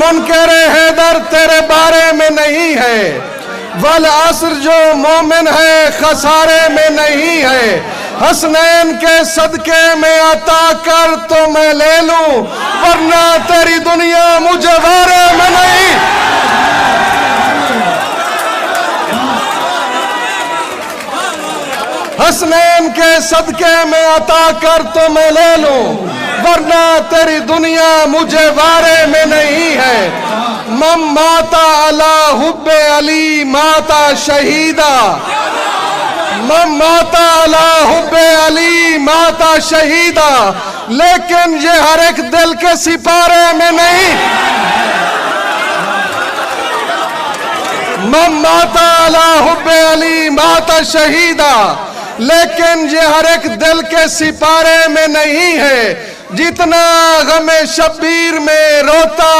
मुनकर हैदर तेरे बारे में नहीं है, वल असर जो मोमिन है खसारे में नहीं है। हसनैन के सदके में अता कर तो मैं ले लूं, वरना तेरी दुनिया मुझे बारे में नहीं। हसनैन के सदके में अता कर तो मैं ले लूं, वरना तेरी दुनिया मुझे बारे में नहीं है। मम माता अला हुब्बे अली माता शहीदा, मम माता अला हुब्बे अली माता शहीदा, लेकिन ये हर एक दिल के सिपारे में नहीं। मम माता अला हुब्बे अली माता शहीदा, लेकिन ये हर एक दिल के सिपारे में नहीं है। जितना गमे शब्बीर में रोता